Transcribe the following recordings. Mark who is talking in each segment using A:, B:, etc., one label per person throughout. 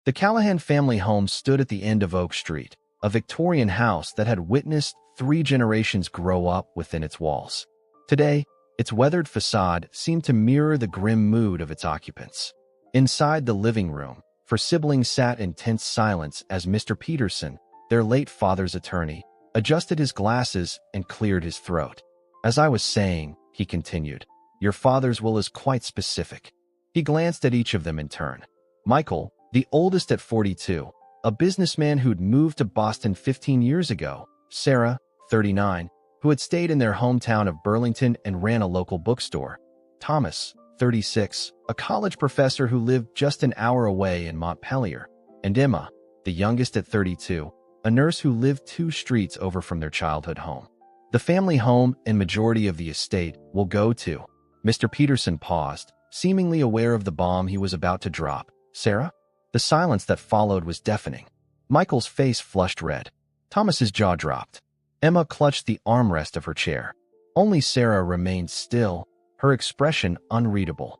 A: The Callahan family home stood at the end of Oak Street, a Victorian house that had witnessed 3 generations grow up within its walls. Today, its weathered facade seemed to mirror the grim mood of its occupants. Inside the living room, four siblings sat in tense silence as Mr. Peterson, their late father's attorney, adjusted his glasses and cleared his throat. "As I was saying," he continued, "your father's will is quite specific." He glanced at each of them in turn. Michael, the oldest at 42, a businessman who'd moved to Boston 15 years ago. Sarah, 39, who had stayed in their hometown of Burlington and ran a local bookstore. Thomas, 36, a college professor who lived just an hour away in Montpelier. And Emma, the youngest at 32, a nurse who lived 2 streets over from their childhood home. The family home and majority of the estate will go to. Mr. Peterson paused, seemingly aware of the bomb he was about to drop. "Sarah?" The silence that followed was deafening. Michael's face flushed red. Thomas's jaw dropped. Emma clutched the armrest of her chair. Only Sarah remained still, her expression unreadable.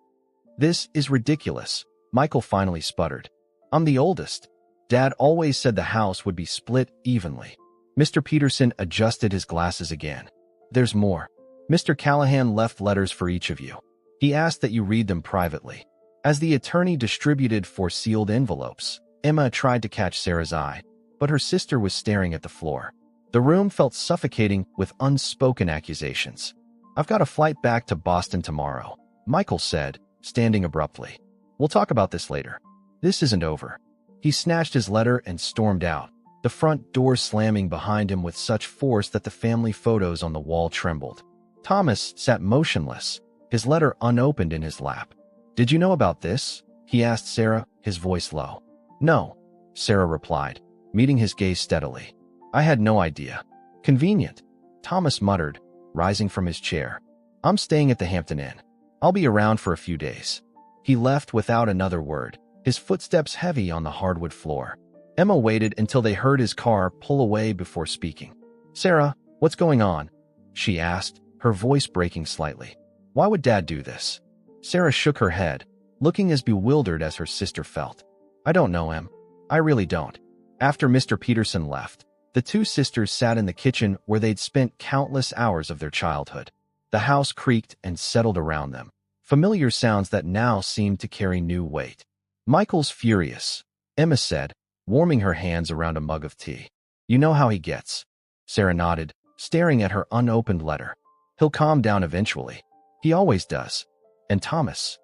A: "This is ridiculous," Michael finally sputtered. "I'm the oldest. Dad always said the house would be split evenly." Mr. Peterson adjusted his glasses again. "There's more. Mr. Callahan left letters for each of you. He asked that you read them privately." As the attorney distributed 4 sealed envelopes, Emma tried to catch Sarah's eye, but her sister was staring at the floor. The room felt suffocating with unspoken accusations. "I've got a flight back to Boston tomorrow," Michael said, standing abruptly. "We'll talk about this later. This isn't over." He snatched his letter and stormed out, the front door slamming behind him with such force that the family photos on the wall trembled. Thomas sat motionless, his letter unopened in his lap. "Did you know about this?" he asked Sarah, his voice low. "No," Sarah replied, meeting his gaze steadily. "I had no idea." "Convenient," Thomas muttered, rising from his chair. "I'm staying at the Hampton Inn. I'll be around for a few days." He left without another word, his footsteps heavy on the hardwood floor. Emma waited until they heard his car pull away before speaking. "Sarah, what's going on?" she asked, her voice breaking slightly. "Why would Dad do this?" Sarah shook her head, looking as bewildered as her sister felt. "I don't know, Em. I really don't." After Mr. Peterson left, the 2 sisters sat in the kitchen where they'd spent countless hours of their childhood. The house creaked and settled around them, familiar sounds that now seemed to carry new weight. "Michael's furious," Emma said, warming her hands around a mug of tea. "You know how he gets." Sarah nodded, staring at her unopened letter. "He'll calm down eventually. He always does." "And Thomas?"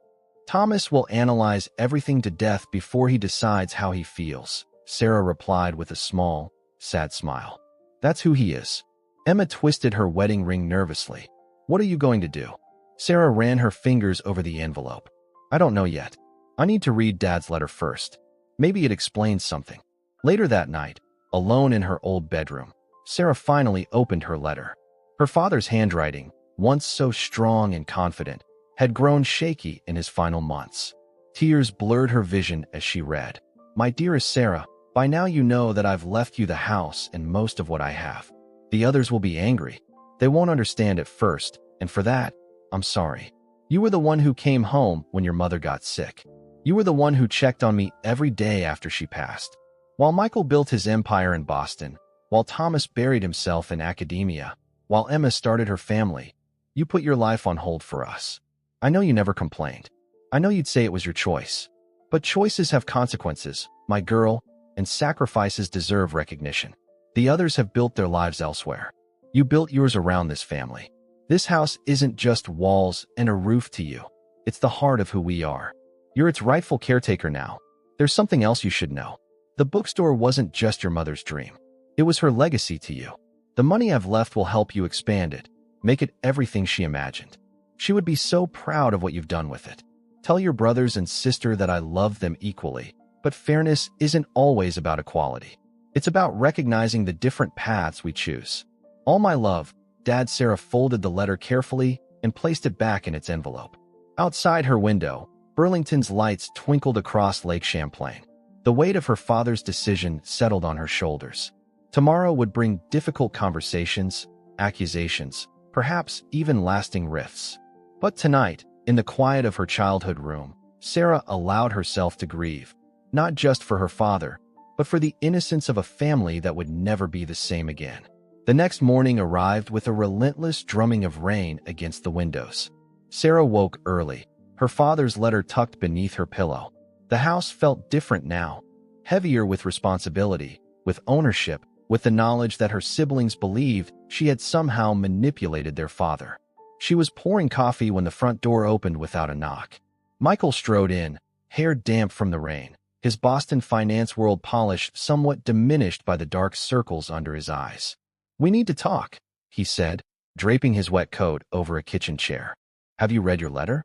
A: "Thomas will analyze everything to death before he decides how he feels," Sarah replied with a small, sad smile. "That's who he is." Emma twisted her wedding ring nervously. "What are you going to do?" Sarah ran her fingers over the envelope. "I don't know yet. I need to read Dad's letter first. Maybe it explains something." Later that night, alone in her old bedroom, Sarah finally opened her letter. Her father's handwriting, once so strong and confident, had grown shaky in his final months. Tears blurred her vision as she read. "My dearest Sarah, by now you know that I've left you the house and most of what I have. The others will be angry. They won't understand at first, and for that, I'm sorry. You were the one who came home when your mother got sick. You were the one who checked on me every day after she passed. While Michael built his empire in Boston, while Thomas buried himself in academia, while Emma started her family, you put your life on hold for us. I know you never complained. I know you'd say it was your choice. But choices have consequences, my girl, and sacrifices deserve recognition. The others have built their lives elsewhere. You built yours around this family. This house isn't just walls and a roof to you. It's the heart of who we are. You're its rightful caretaker now. There's something else you should know. The bookstore wasn't just your mother's dream. It was her legacy to you. The money I've left will help you expand it, make it everything she imagined. She would be so proud of what you've done with it. Tell your brothers and sister that I love them equally, but fairness isn't always about equality. It's about recognizing the different paths we choose. All my love." Dad. Sarah folded the letter carefully and placed it back in its envelope. Outside her window, Burlington's lights twinkled across Lake Champlain. The weight of her father's decision settled on her shoulders. Tomorrow would bring difficult conversations, accusations, perhaps even lasting rifts. But tonight, in the quiet of her childhood room, Sarah allowed herself to grieve. not just for her father, but for the innocence of a family that would never be the same again. The next morning arrived with a relentless drumming of rain against the windows. Sarah woke early, her father's letter tucked beneath her pillow. The house felt different now, heavier with responsibility, with ownership, with the knowledge that her siblings believed she had somehow manipulated their father. She was pouring coffee when the front door opened without a knock. Michael strode in, hair damp from the rain, his Boston finance world polish somewhat diminished by the dark circles under his eyes. "We need to talk," he said, draping his wet coat over a kitchen chair. "Have you read your letter?"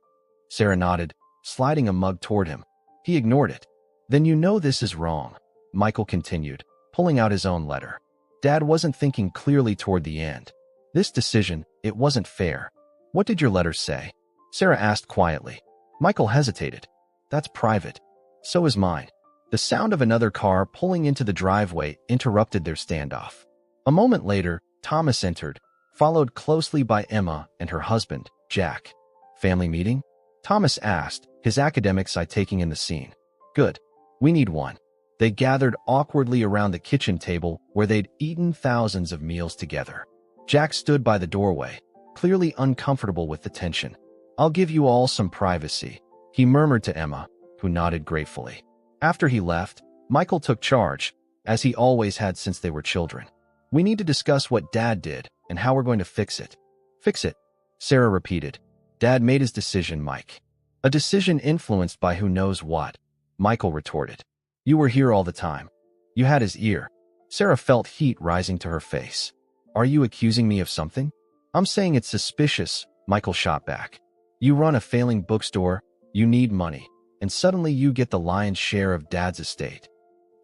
A: Sarah nodded, sliding a mug toward him. He ignored it. "Then you know this is wrong," Michael continued, pulling out his own letter. Dad wasn't thinking clearly toward the end. This decision, it wasn't fair. "What did your letter say?" Sarah asked quietly. Michael hesitated. "That's private." "So is mine." The sound of another car pulling into the driveway interrupted their standoff. A moment later, Thomas entered, followed closely by Emma and her husband, Jack. "Family meeting?" Thomas asked, his academics eye taking in the scene. "Good. We need one." They gathered awkwardly around the kitchen table where they'd eaten thousands of meals together. Jack stood by the doorway, clearly uncomfortable with the tension. "I'll give you all some privacy," he murmured to Emma, who nodded gratefully. After he left, Michael took charge, as he always had since they were children. "We need to discuss what Dad did and how we're going to fix it." "Fix it," Sarah repeated. "Dad made his decision, Mike." "A decision influenced by who knows what," Michael retorted. "You were here all the time. You had his ear." Sarah felt heat rising to her face. "Are you accusing me of something?" "I'm saying it's suspicious," Michael shot back. "You run a failing bookstore, you need money, and suddenly you get the lion's share of Dad's estate."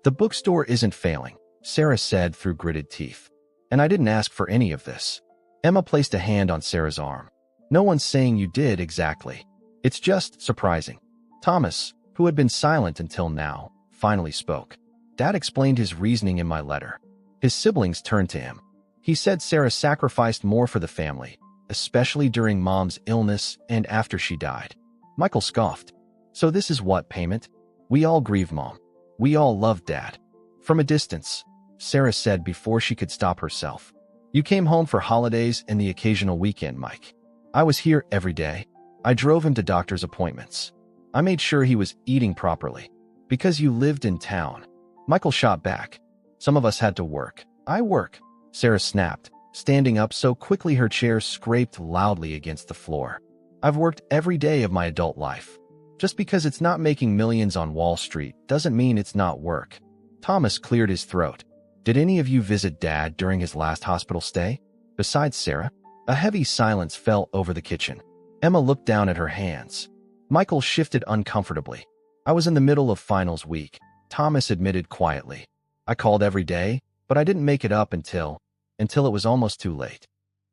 A: "The bookstore isn't failing," Sarah said through gritted teeth. "And I didn't ask for any of this." Emma placed a hand on Sarah's arm. "No one's saying you did exactly. It's just surprising." Thomas, who had been silent until now, finally spoke. "Dad explained his reasoning in my letter." His siblings turned to him. "He said Sarah sacrificed more for the family, especially during Mom's illness and after she died." Michael scoffed. "So this is what payment? We all grieve Mom. We all love Dad." "From a distance," Sarah said before she could stop herself. "You came home for holidays and the occasional weekend, Mike. I was here every day. I drove him to doctor's appointments. I made sure he was eating properly. Because you lived in town." Michael shot back. "Some of us had to work." "I work," Sarah snapped, standing up so quickly her chair scraped loudly against the floor. "I've worked every day of my adult life. Just because it's not making millions on Wall Street doesn't mean it's not work." Thomas cleared his throat. "Did any of you visit Dad during his last hospital stay?" Besides Sarah? A heavy silence fell over the kitchen. Emma looked down at her hands. Michael shifted uncomfortably. "I was in the middle of finals week," Thomas admitted quietly. "I called every day, but I didn't make it up until it was almost too late.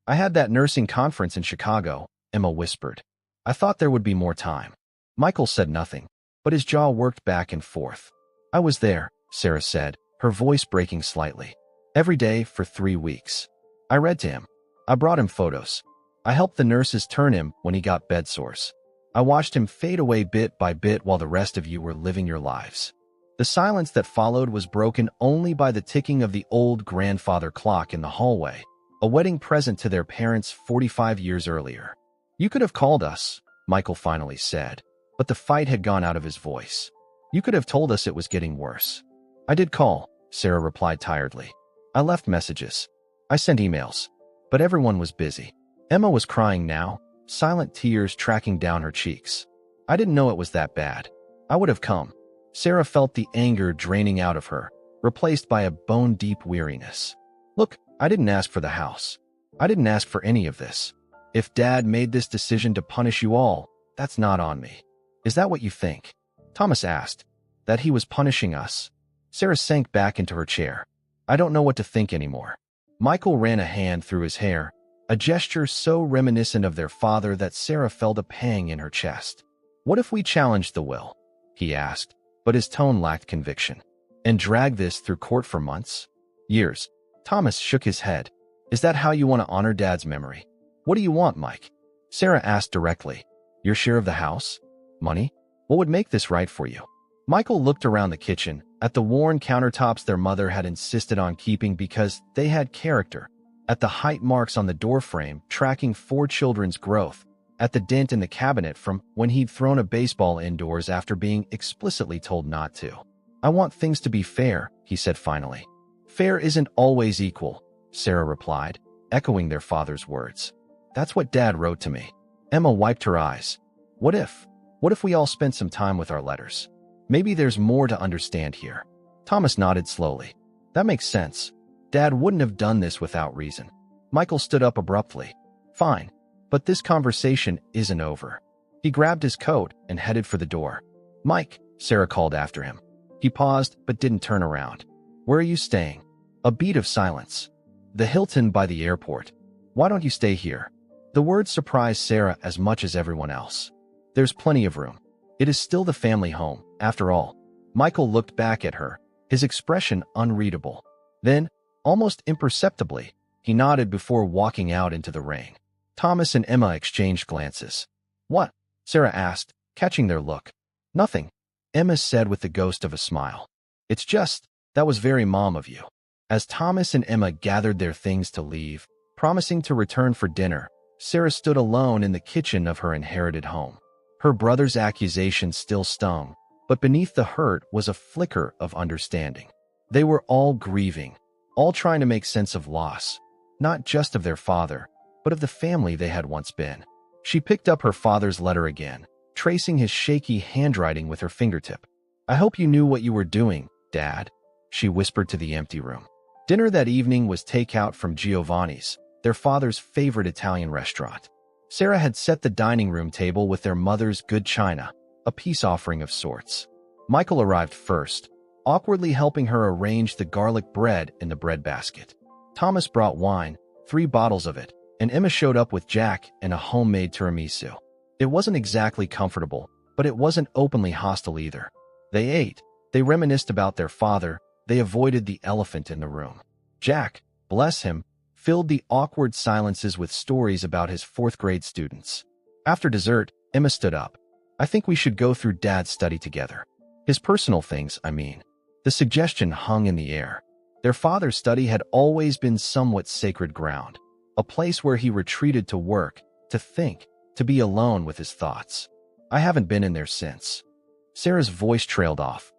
A: I had that nursing conference in Chicago," Emma whispered. "I thought there would be more time." Michael said nothing, but his jaw worked back and forth. "I was there," Sarah said, her voice breaking slightly. "Every day for 3 weeks. I read to him. I brought him photos. I helped the nurses turn him when he got bed sores. I watched him fade away bit by bit while the rest of you were living your lives." The silence that followed was broken only by the ticking of the old grandfather clock in the hallway, a wedding present to their parents 45 years earlier. "You could have called us," Michael finally said, but the fight had gone out of his voice. "You could have told us it was getting worse." "I did call," Sarah replied tiredly. "I left messages. I sent emails. But everyone was busy." Emma was crying now, silent tears tracking down her cheeks. "I didn't know it was that bad. I would have come." Sarah felt the anger draining out of her, replaced by a bone-deep weariness. "Look, I didn't ask for the house. I didn't ask for any of this. If Dad made this decision to punish you all, that's not on me." "Is that what you think?" Thomas asked. "That he was punishing us?" Sarah sank back into her chair. "I don't know what to think anymore." Michael ran a hand through his hair, a gesture so reminiscent of their father that Sarah felt a pang in her chest. "What if we challenged the will?" he asked, but his tone lacked conviction. "And drag this through court for months? Years?" Thomas shook his head. "Is that how you want to honor Dad's memory?" "What do you want, Mike?" Sarah asked directly. "Your share of the house? Money? What would make this right for you?" Michael looked around the kitchen, at the worn countertops their mother had insisted on keeping because they had character, at the height marks on the doorframe tracking 4 children's growth, at the dent in the cabinet from when he'd thrown a baseball indoors after being explicitly told not to. "I want things to be fair," he said finally. "Fair isn't always equal," Sarah replied, echoing their father's words. "That's what Dad wrote to me." Emma wiped her eyes. What if we all spent some time with our letters? Maybe there's more to understand here." Thomas nodded slowly. "That makes sense. Dad wouldn't have done this without reason." Michael stood up abruptly. "Fine, but this conversation isn't over." He grabbed his coat and headed for the door. "Mike," Sarah called after him. He paused but didn't turn around. "Where are you staying?" A beat of silence. "The Hilton by the airport." "Why don't you stay here?" The words surprised Sarah as much as everyone else. "There's plenty of room. It is still the family home, after all." Michael looked back at her, his expression unreadable. Then, almost imperceptibly, he nodded before walking out into the rain. Thomas and Emma exchanged glances. "What?" Sarah asked, catching their look. "Nothing," Emma said with the ghost of a smile. "It's just, that was very mom of you." As Thomas and Emma gathered their things to leave, promising to return for dinner, Sarah stood alone in the kitchen of her inherited home. Her brother's accusations still stung, but beneath the hurt was a flicker of understanding. They were all grieving, all trying to make sense of loss, not just of their father, but of the family they had once been. She picked up her father's letter again, tracing his shaky handwriting with her fingertip. "I hope you knew what you were doing, Dad," she whispered to the empty room. Dinner that evening was takeout from Giovanni's, their father's favorite Italian restaurant. Sarah had set the dining room table with their mother's good china, a peace offering of sorts. Michael arrived first, awkwardly helping her arrange the garlic bread in the bread basket. Thomas brought wine, 3 bottles of it, and Emma showed up with Jack and a homemade tiramisu. It wasn't exactly comfortable, but it wasn't openly hostile either. They ate, they reminisced about their father, they avoided the elephant in the room. Jack, bless him, filled the awkward silences with stories about his 4th-grade students. After dessert, Emma stood up. "I think we should go through Dad's study together. His personal things, I mean." The suggestion hung in the air. Their father's study had always been somewhat sacred ground, a place where he retreated to work, to think, to be alone with his thoughts. "I haven't been in there since." Sarah's voice trailed off.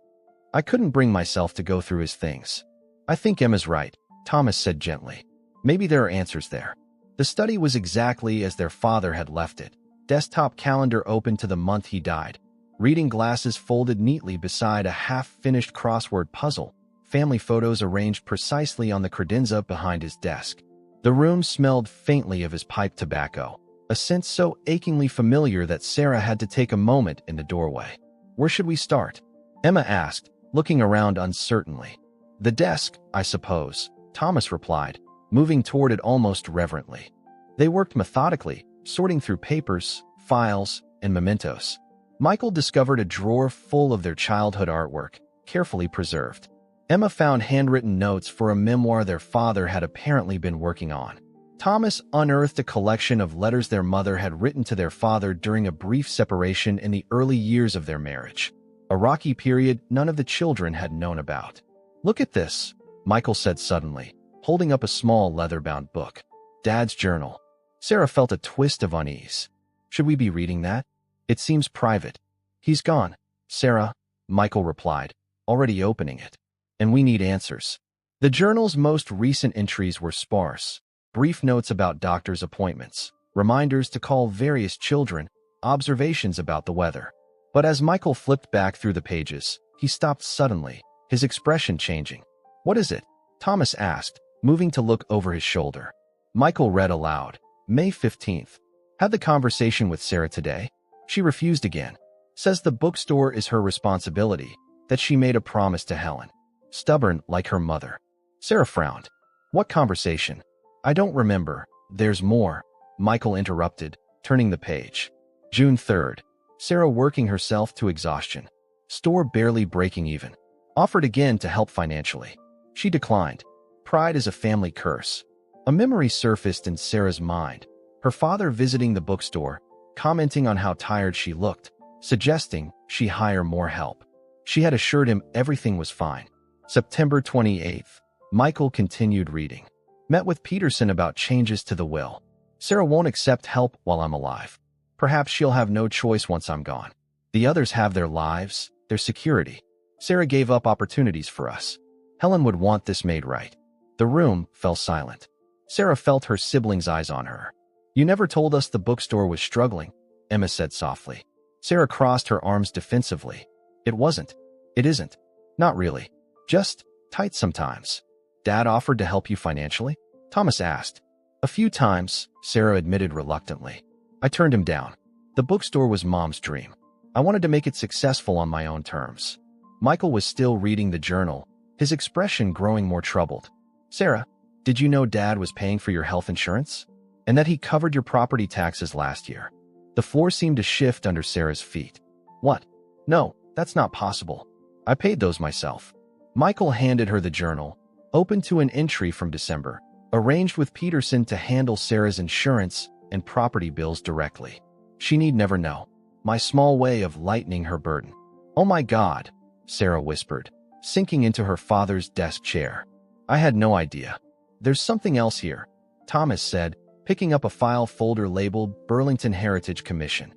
A: "I couldn't bring myself to go through his things." "I think Emma's right," Thomas said gently. "Maybe there are answers there." The study was exactly as their father had left it. Desktop calendar open to the month he died. Reading glasses folded neatly beside a half-finished crossword puzzle. Family photos arranged precisely on the credenza behind his desk. The room smelled faintly of his pipe tobacco, a scent so achingly familiar that Sarah had to take a moment in the doorway. "Where should we start?" Emma asked, looking around uncertainly. "The desk, I suppose," Thomas replied, moving toward it almost reverently. They worked methodically, sorting through papers, files, and mementos. Michael discovered a drawer full of their childhood artwork, carefully preserved. Emma found handwritten notes for a memoir their father had apparently been working on. Thomas unearthed a collection of letters their mother had written to their father during a brief separation in the early years of their marriage, a rocky period none of the children had known about. "Look at this," Michael said suddenly, holding up a small leather-bound book. "Dad's journal." Sarah felt a twist of unease. "Should we be reading that? It seems private." "He's gone, Sarah," Michael replied, already opening it. "And we need answers." The journal's most recent entries were sparse. Brief notes about doctor's appointments, reminders to call various children, observations about the weather. But as Michael flipped back through the pages, he stopped suddenly, his expression changing. "What is it?" Thomas asked, moving to look over his shoulder. Michael read aloud. May 15th. "Had the conversation with Sarah today. She refused again. Says the bookstore is her responsibility, that she made a promise to Helen. Stubborn like her mother." Sarah frowned. "What conversation?" "I don't remember. There's more," Michael interrupted, turning the page. June 3rd. Sarah working herself to exhaustion. Store barely breaking even. Offered again to help financially. She declined. Pride is a family curse. A memory surfaced in Sarah's mind. Her father visiting the bookstore, commenting on how tired she looked, suggesting she hire more help. She had assured him everything was fine. September 28th. Michael continued reading. Met with Peterson about changes to the will. Sarah won't accept help while I'm alive. Perhaps she'll have no choice once I'm gone. The others have their lives, their security. Sarah gave up opportunities for us. Helen would want this made right. The room fell silent. Sarah felt her siblings' eyes on her. You never told us the bookstore was struggling, Emma said softly. Sarah crossed her arms defensively. It wasn't. It isn't. Not really. Just tight sometimes. Dad offered to help you financially? Thomas asked. A few times, Sarah admitted reluctantly. I turned him down. The bookstore was Mom's dream. I wanted to make it successful on my own terms. Michael was still reading the journal, his expression growing more troubled. Sarah, did you know Dad was paying for your health insurance? And that he covered your property taxes last year? The floor seemed to shift under Sarah's feet. What? No, that's not possible. I paid those myself. Michael handed her the journal, open to an entry from December, arranged with Peterson to handle Sarah's insurance and property bills directly. She need never know. My small way of lightening her burden. Oh my God, Sarah whispered, sinking into her father's desk chair. I had no idea. There's something else here, Thomas said, picking up a file folder labeled Burlington Heritage Commission.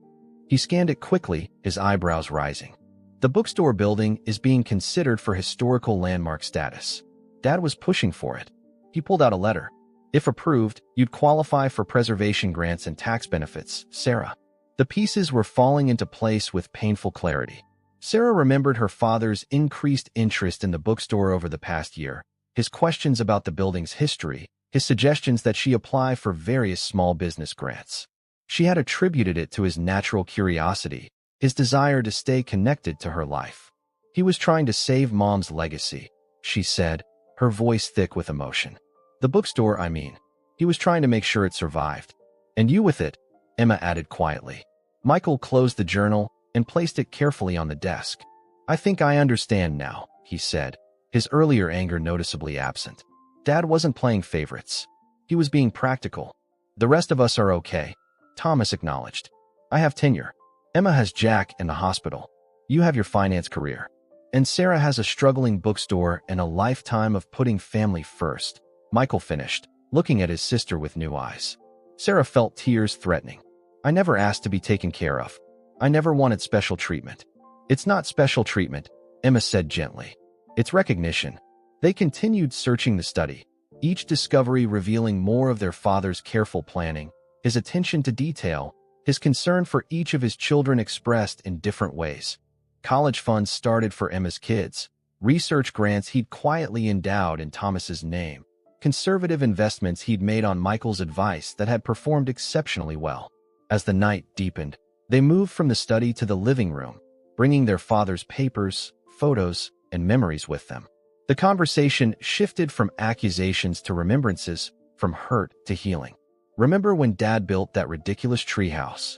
A: He scanned it quickly, his eyebrows rising. The bookstore building is being considered for historical landmark status. Dad was pushing for it. He pulled out a letter. If approved, you'd qualify for preservation grants and tax benefits, Sarah. The pieces were falling into place with painful clarity. Sarah remembered her father's increased interest in the bookstore over the past year, his questions about the building's history, his suggestions that she apply for various small business grants. She had attributed it to his natural curiosity, his desire to stay connected to her life. He was trying to save Mom's legacy, she said, her voice thick with emotion. The bookstore, I mean. He was trying to make sure it survived. And you with it, Emma added quietly. Michael closed the journal and placed it carefully on the desk. I think I understand now, he said, his earlier anger noticeably absent. Dad wasn't playing favorites. He was being practical. The rest of us are okay, Thomas acknowledged. I have tenure. Emma has Jack in the hospital. You have your finance career. And Sarah has a struggling bookstore and a lifetime of putting family first, Michael finished, looking at his sister with new eyes. Sarah felt tears threatening. I never asked to be taken care of. I never wanted special treatment. It's not special treatment, Emma said gently. It's recognition. They continued searching the study, each discovery revealing more of their father's careful planning, his attention to detail, his concern for each of his children expressed in different ways. College funds started for Emma's kids, research grants he'd quietly endowed in Thomas's name, conservative investments he'd made on Michael's advice that had performed exceptionally well. As the night deepened, they moved from the study to the living room, bringing their father's papers, photos, and memories with them. The conversation shifted from accusations to remembrances, from hurt to healing. Remember when Dad built that ridiculous treehouse?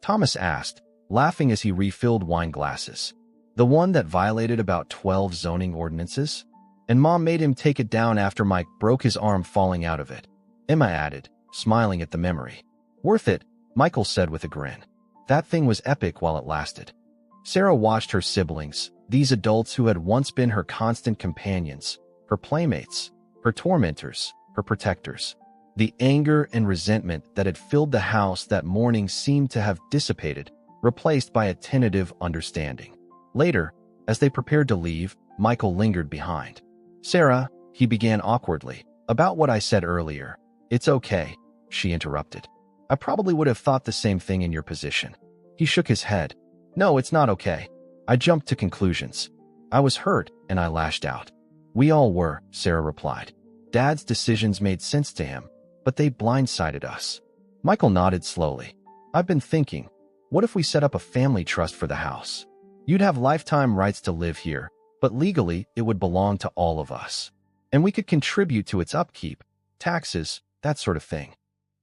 A: Thomas asked, laughing as he refilled wine glasses. The one that violated about 12 zoning ordinances? And Mom made him take it down after Mike broke his arm falling out of it, Emma added, smiling at the memory. Worth it, Michael said with a grin. That thing was epic while it lasted. Sarah watched her siblings, these adults who had once been her constant companions, her playmates, her tormentors, her protectors. The anger and resentment that had filled the house that morning seemed to have dissipated, replaced by a tentative understanding. Later, as they prepared to leave, Michael lingered behind. Sarah, he began awkwardly, about what I said earlier. It's okay, she interrupted. I probably would have thought the same thing in your position. He shook his head. No, it's not okay. I jumped to conclusions. I was hurt, and I lashed out. We all were, Sarah replied. Dad's decisions made sense to him, but they blindsided us. Michael nodded slowly. I've been thinking, what if we set up a family trust for the house? You'd have lifetime rights to live here, but legally it would belong to all of us. And we could contribute to its upkeep, taxes, that sort of thing.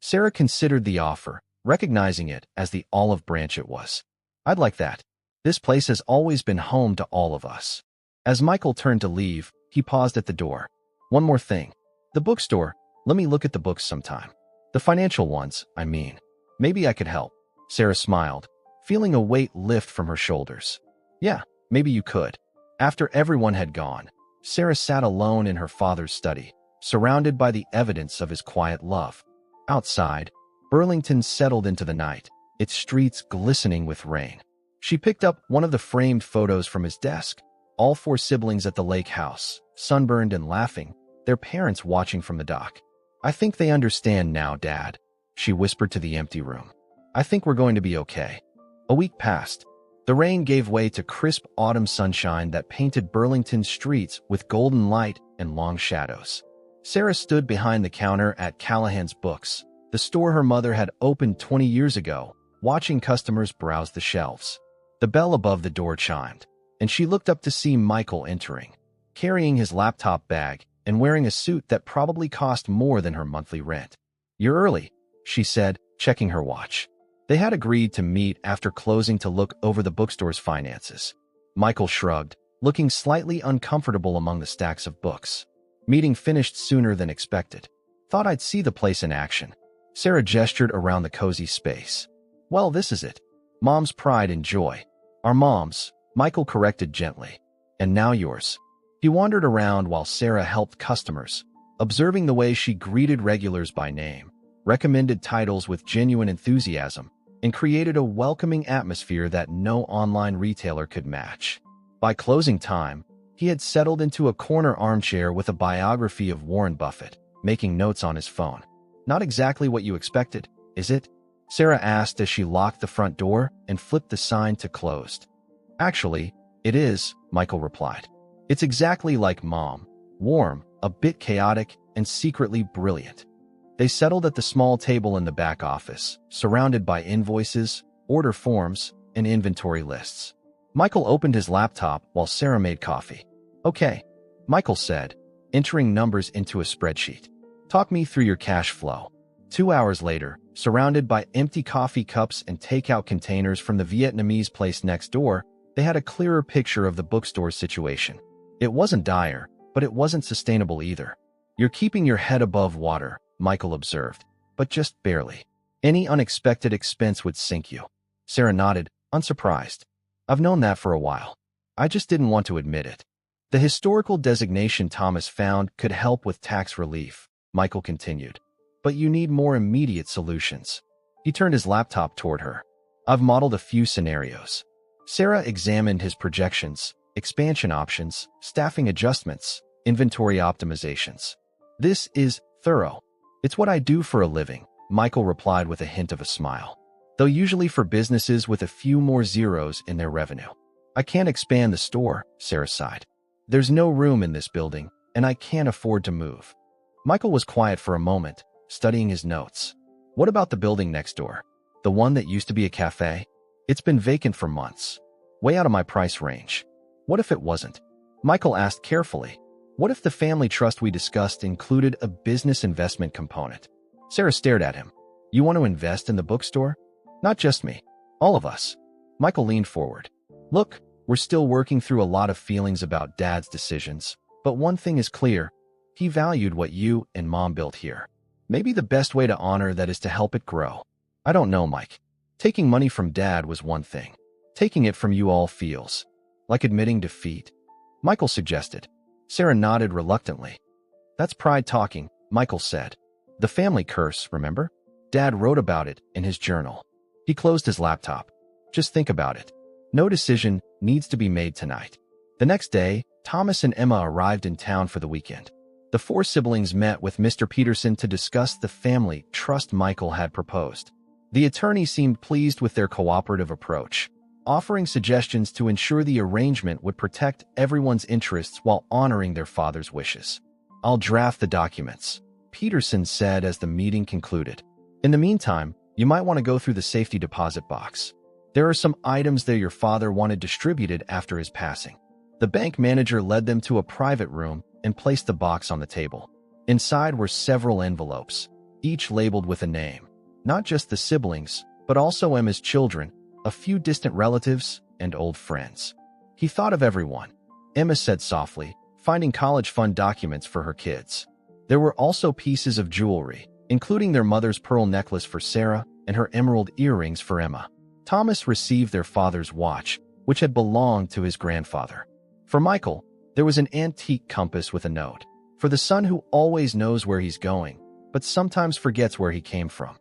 A: Sarah considered the offer, recognizing it as the olive branch it was. I'd like that. This place has always been home to all of us. As Michael turned to leave, he paused at the door. One more thing. The bookstore, let me look at the books sometime. The financial ones, I mean. Maybe I could help. Sarah smiled, feeling a weight lift from her shoulders. Yeah, maybe you could. After everyone had gone, Sarah sat alone in her father's study, surrounded by the evidence of his quiet love. Outside, Burlington settled into the night, its streets glistening with rain. She picked up one of the framed photos from his desk, all four siblings at the lake house, sunburned and laughing, their parents watching from the dock. "I think they understand now, Dad," she whispered to the empty room. "I think we're going to be okay." A week passed. The rain gave way to crisp autumn sunshine that painted Burlington's streets with golden light and long shadows. Sarah stood behind the counter at Callahan's Books, the store her mother had opened 20 years ago, watching customers browse the shelves. The bell above the door chimed, and she looked up to see Michael entering, carrying his laptop bag and wearing a suit that probably cost more than her monthly rent. "You're early," she said, checking her watch. They had agreed to meet after closing to look over the bookstore's finances. Michael shrugged, looking slightly uncomfortable among the stacks of books. "Meeting finished sooner than expected. Thought I'd see the place in action." Sarah gestured around the cozy space. "Well, this is it. Mom's pride and joy." "Our moms," Michael corrected gently. "And now yours." He wandered around while Sarah helped customers, observing the way she greeted regulars by name, recommended titles with genuine enthusiasm, and created a welcoming atmosphere that no online retailer could match. By closing time, he had settled into a corner armchair with a biography of Warren Buffett, making notes on his phone. "Not exactly what you expected, is it?" Sarah asked as she locked the front door and flipped the sign to closed. "Actually, it is," Michael replied. "It's exactly like Mom, warm, a bit chaotic, and secretly brilliant." They settled at the small table in the back office, surrounded by invoices, order forms, and inventory lists. Michael opened his laptop while Sarah made coffee. "Okay," Michael said, entering numbers into a spreadsheet. "Talk me through your cash flow." 2 hours later, surrounded by empty coffee cups and takeout containers from the Vietnamese place next door, they had a clearer picture of the bookstore's situation. It wasn't dire, but it wasn't sustainable either. "You're keeping your head above water," Michael observed, "but just barely. Any unexpected expense would sink you." Sarah nodded, unsurprised. "I've known that for a while. I just didn't want to admit it." "The historical designation Thomas found could help with tax relief," Michael continued. "But you need more immediate solutions." He turned his laptop toward her. "I've modeled a few scenarios." Sarah examined his projections, expansion options, staffing adjustments, inventory optimizations. "This is thorough. It's what I do for a living," Michael replied with a hint of a smile. "Though usually for businesses with a few more zeros in their revenue." "I can't expand the store," Sarah sighed. "There's no room in this building, and I can't afford to move." Michael was quiet for a moment, studying his notes. "What about the building next door? The one that used to be a cafe? It's been vacant for months. Way out of my price range." "What if it wasn't?" Michael asked carefully. "What if the family trust we discussed included a business investment component?" Sarah stared at him. "You want to invest in the bookstore?" "Not just me. All of us." Michael leaned forward. "Look, we're still working through a lot of feelings about Dad's decisions, but one thing is clear. He valued what you and Mom built here. Maybe the best way to honor that is to help it grow." "I don't know, Mike. Taking money from Dad was one thing. Taking it from you all feels like admitting defeat," Michael suggested. Sarah nodded reluctantly. "That's pride talking," Michael said. "The family curse, remember? Dad wrote about it in his journal." He closed his laptop. "Just think about it. No decision needs to be made tonight." The next day, Thomas and Emma arrived in town for the weekend. The four siblings met with Mr. Peterson to discuss the family trust Michael had proposed. The attorney seemed pleased with their cooperative approach, offering suggestions to ensure the arrangement would protect everyone's interests while honoring their father's wishes. "I'll draft the documents," Peterson said as the meeting concluded. "In the meantime, you might want to go through the safety deposit box. There are some items there your father wanted distributed after his passing." The bank manager led them to a private room and placed the box on the table. Inside were several envelopes, each labeled with a name. Not just the siblings, but also Emma's children, a few distant relatives, and old friends. He thought of everyone, Emma said softly, finding college fund documents for her kids. There were also pieces of jewelry, including their mother's pearl necklace for Sarah and her emerald earrings for Emma. Thomas received their father's watch, which had belonged to his grandfather. For Michael, there was an antique compass with a note. For the son who always knows where he's going, but sometimes forgets where he came from.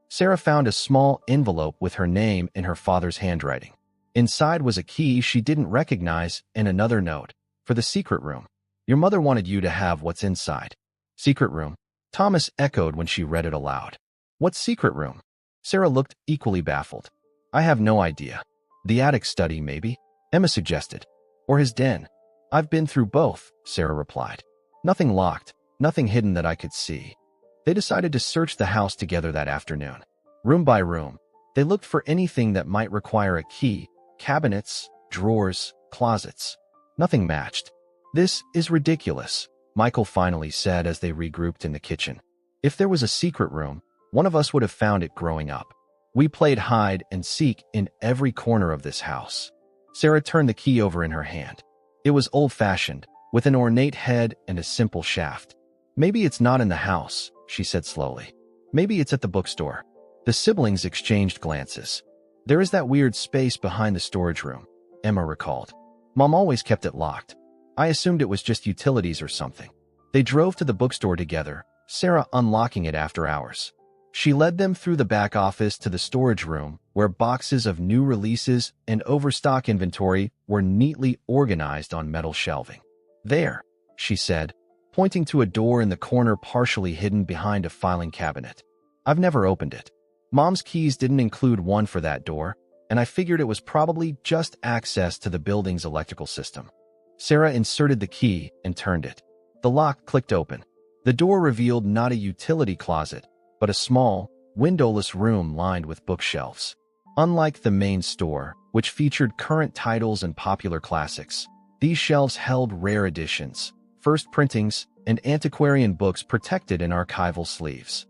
A: Sarah found a small envelope with her name in her father's handwriting. Inside was a key she didn't recognize and another note. For the secret room. Your mother wanted you to have what's inside. Secret room. Thomas echoed when she read it aloud. What secret room? Sarah looked equally baffled. I have no idea. The attic study, maybe? Emma suggested. Or his den. I've been through both, Sarah replied. Nothing locked, nothing hidden that I could see. They decided to search the house together that afternoon. Room by room, they looked for anything that might require a key, cabinets, drawers, closets. Nothing matched. This is ridiculous, Michael finally said as they regrouped in the kitchen. If there was a secret room, one of us would have found it growing up. We played hide and seek in every corner of this house. Sarah turned the key over in her hand. It was old-fashioned, with an ornate head and a simple shaft. Maybe it's not in the house, she said slowly. Maybe it's at the bookstore. The siblings exchanged glances. There is that weird space behind the storage room, Emma recalled. Mom always kept it locked. I assumed it was just utilities or something. They drove to the bookstore together, Sarah unlocking it after hours. She led them through the back office to the storage room, where boxes of new releases and overstock inventory were neatly organized on metal shelving. There, she said, pointing to a door in the corner partially hidden behind a filing cabinet. I've never opened it. Mom's keys didn't include one for that door, and I figured it was probably just access to the building's electrical system. Sarah inserted the key and turned it. The lock clicked open. The door revealed not a utility closet, but a small, windowless room lined with bookshelves. Unlike the main store, which featured current titles and popular classics, these shelves held rare editions, first printings, and antiquarian books protected in archival sleeves.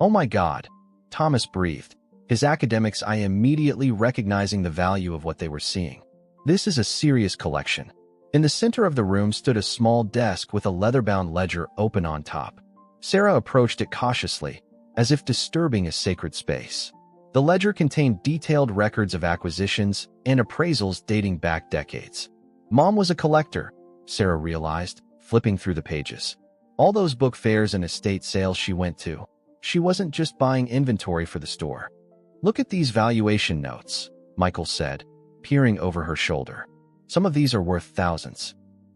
A: Oh my God, Thomas breathed, his academics eye immediately recognizing the value of what they were seeing. This is a serious collection. In the center of the room stood a small desk with a leather-bound ledger open on top. Sarah approached it cautiously, as if disturbing a sacred space. The ledger contained detailed records of acquisitions and appraisals dating back decades. Mom was a collector, Sarah realized, flipping through the pages. All those book fairs and estate sales she went to, she wasn't just buying inventory for the store. Look at these valuation notes, Michael said, peering over her shoulder. Some of these are worth thousands.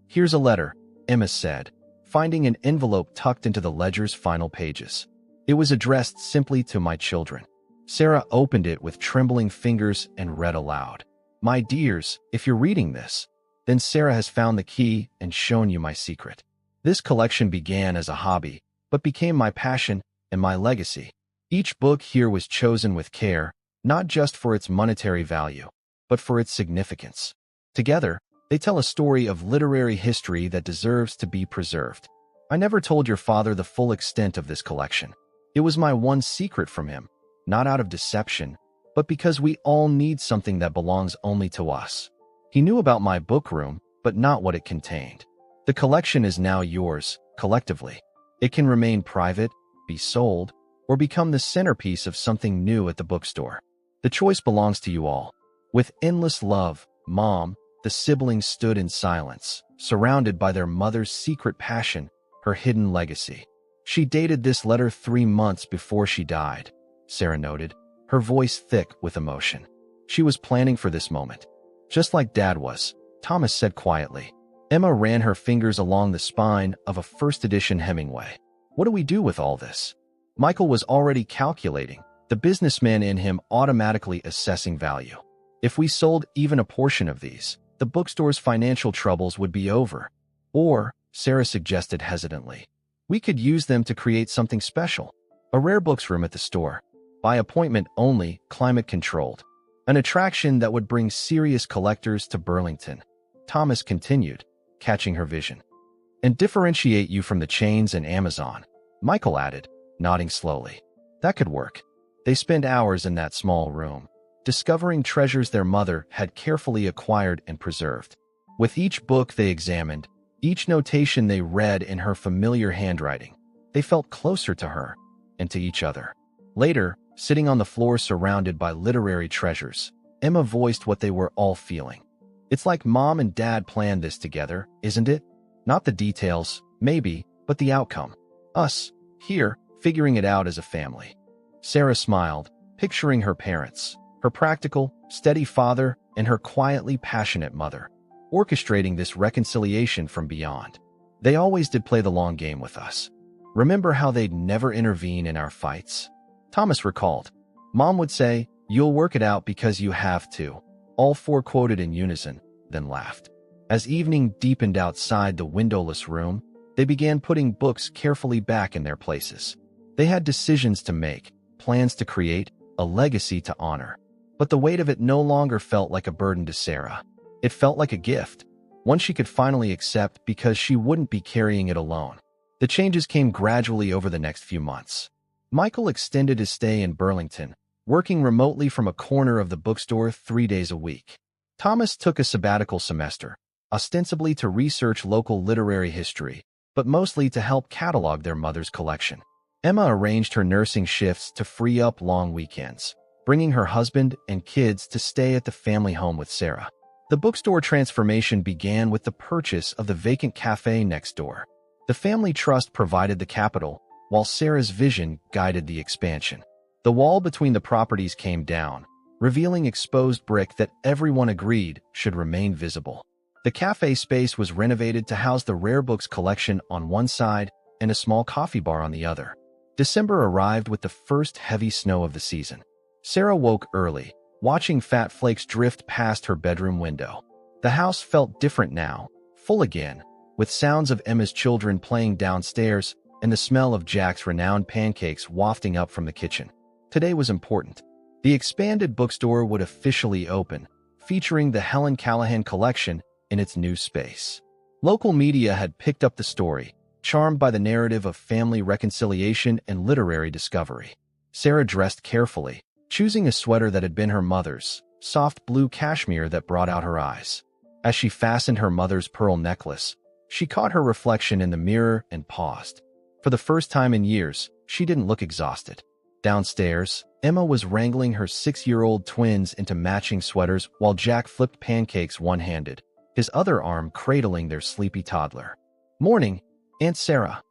A: Here's a letter, Emma said, finding an envelope tucked into the ledger's final pages. It was addressed simply to my children. Sarah opened it with trembling fingers and read aloud. My dears, if you're reading this, then Sarah has found the key and shown you my secret. This collection began as a hobby, but became my passion and my legacy. Each book here was chosen with care, not just for its monetary value, but for its significance. Together, they tell a story of literary history that deserves to be preserved. I never told your father the full extent of this collection. It was my one secret from him, not out of deception, but because we all need something that belongs only to us. He knew about my book room, but not what it contained. The collection is now yours, collectively. It can remain private, be sold, or become the centerpiece of something new at the bookstore. The choice belongs to you all. With endless love, Mom, the siblings stood in silence, surrounded by their mother's secret passion, her hidden legacy. She dated this letter 3 months before she died, Sarah noted, her voice thick with emotion. She was planning for this moment. Just like Dad was, Thomas said quietly. Emma ran her fingers along the spine of a first-edition Hemingway. What do we do with all this? Michael was already calculating, the businessman in him automatically assessing value. If we sold even a portion of these, the bookstore's financial troubles would be over. Or, Sarah suggested hesitantly, we could use them to create something special. A rare books room at the store, by appointment only, climate-controlled. An attraction that would bring serious collectors to Burlington. Thomas continued, catching her vision. And differentiate you from the chains and Amazon, Michael added, nodding slowly. That could work. They spent hours in that small room, discovering treasures their mother had carefully acquired and preserved. With each book they examined, each notation they read in her familiar handwriting, they felt closer to her and to each other. Later, sitting on the floor surrounded by literary treasures, Emma voiced what they were all feeling. It's like mom and dad planned this together, isn't it? Not the details, maybe, but the outcome. Us, here, figuring it out as a family. Sarah smiled, picturing her parents, her practical, steady father, and her quietly passionate mother, orchestrating this reconciliation from beyond. They always did play the long game with us. Remember how they'd never intervene in our fights? Thomas recalled. Mom would say, "You'll work it out because you have to." All four quoted in unison, then laughed. As evening deepened outside the windowless room, they began putting books carefully back in their places. They had decisions to make, plans to create, a legacy to honor. But the weight of it no longer felt like a burden to Sarah. It felt like a gift, one she could finally accept because she wouldn't be carrying it alone. The changes came gradually over the next few months. Michael extended his stay in Burlington, working remotely from a corner of the bookstore 3 days a week. Thomas took a sabbatical semester, ostensibly to research local literary history, but mostly to help catalog their mother's collection. Emma arranged her nursing shifts to free up long weekends, bringing her husband and kids to stay at the family home with Sarah. The bookstore transformation began with the purchase of the vacant cafe next door. The family trust provided the capital, while Sarah's vision guided the expansion. The wall between the properties came down, revealing exposed brick that everyone agreed should remain visible. The cafe space was renovated to house the rare books collection on one side and a small coffee bar on the other. December arrived with the first heavy snow of the season. Sarah woke early, watching fat flakes drift past her bedroom window. The house felt different now, full again, with sounds of Emma's children playing downstairs and the smell of Jack's renowned pancakes wafting up from the kitchen. Today was important. The expanded bookstore would officially open, featuring the Helen Callahan collection in its new space. Local media had picked up the story, charmed by the narrative of family reconciliation and literary discovery. Sarah dressed carefully, choosing a sweater that had been her mother's, soft blue cashmere that brought out her eyes. As she fastened her mother's pearl necklace, she caught her reflection in the mirror and paused. For the first time in years, she didn't look exhausted. Downstairs, Emma was wrangling her 6-year-old twins into matching sweaters while Jack flipped pancakes one-handed, his other arm cradling their sleepy toddler. "Morning, Aunt Sarah,"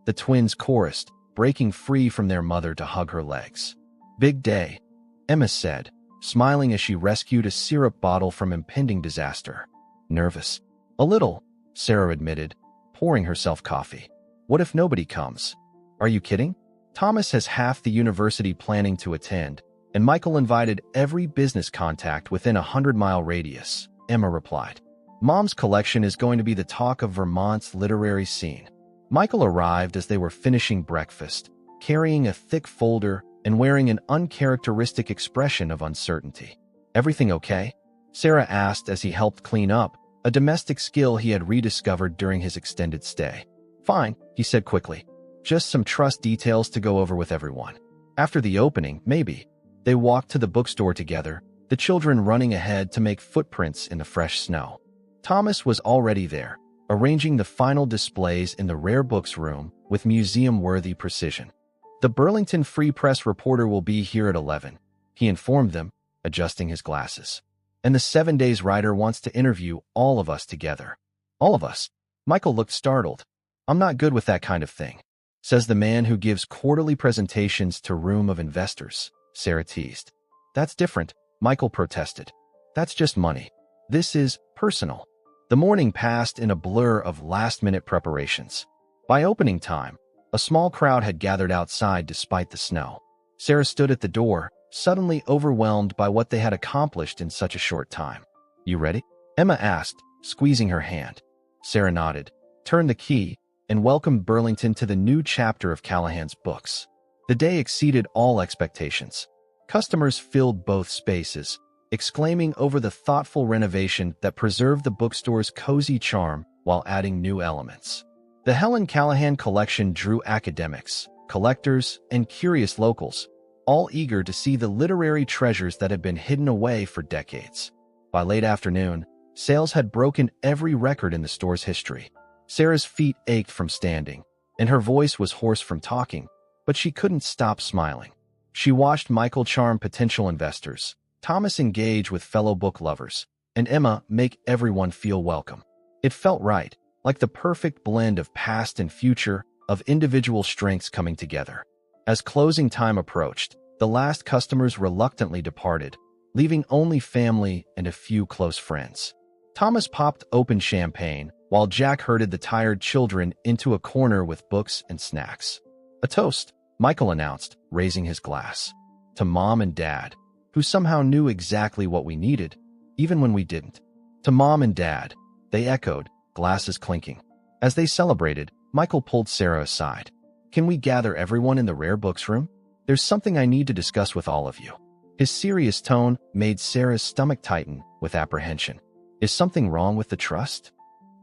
A: the twins chorused, breaking free from their mother to hug her legs. "Big day," Emma said, smiling as she rescued a syrup bottle from impending disaster. "Nervous?" "A little," Sarah admitted, pouring herself coffee. "What if nobody comes?" "Are you kidding? Thomas has half the university planning to attend, and Michael invited every business contact within a 100-mile radius," Emma replied. "Mom's collection is going to be the talk of Vermont's literary scene." Michael arrived as they were finishing breakfast, carrying a thick folder and wearing an uncharacteristic expression of uncertainty. "Everything okay?" Sarah asked as he helped clean up, a domestic skill he had rediscovered during his extended stay. "Fine," he said quickly. "Just some trust details to go over with everyone. After the opening, maybe." They walked to the bookstore together, the children running ahead to make footprints in the fresh snow. Thomas was already there, arranging the final displays in the rare books room with museum-worthy precision. "The Burlington Free Press reporter will be here at 11, he informed them, adjusting his glasses. "And the 7 Days writer wants to interview all of us together." "All of us?" Michael looked startled. "I'm not good with that kind of thing," says the man who gives quarterly presentations to room of investors, Sarah teased. "That's different," Michael protested. "That's just money. This is personal." The morning passed in a blur of last-minute preparations. By opening time, a small crowd had gathered outside despite the snow. Sarah stood at the door, suddenly overwhelmed by what they had accomplished in such a short time. "You ready?" Emma asked, squeezing her hand. Sarah nodded, turned the key, and welcomed Burlington to the new chapter of Callahan's books. The day exceeded all expectations. Customers filled both spaces, exclaiming over the thoughtful renovation that preserved the bookstore's cozy charm while adding new elements. The Helen Callahan collection drew academics, collectors, and curious locals, all eager to see the literary treasures that had been hidden away for decades. By late afternoon, sales had broken every record in the store's history. Sarah's feet ached from standing, and her voice was hoarse from talking, but she couldn't stop smiling. She watched Michael charm potential investors, Thomas engage with fellow book lovers, and Emma make everyone feel welcome. It felt right, like the perfect blend of past and future, of individual strengths coming together. As closing time approached, the last customers reluctantly departed, leaving only family and a few close friends. Thomas popped open champagne, while Jack herded the tired children into a corner with books and snacks. "A toast," Michael announced, raising his glass. "To Mom and Dad, who somehow knew exactly what we needed, even when we didn't." "To Mom and Dad," they echoed, glasses clinking. As they celebrated, Michael pulled Sarah aside. "Can we gather everyone in the rare books room? There's something I need to discuss with all of you." His serious tone made Sarah's stomach tighten with apprehension. "Is something wrong with the trust?"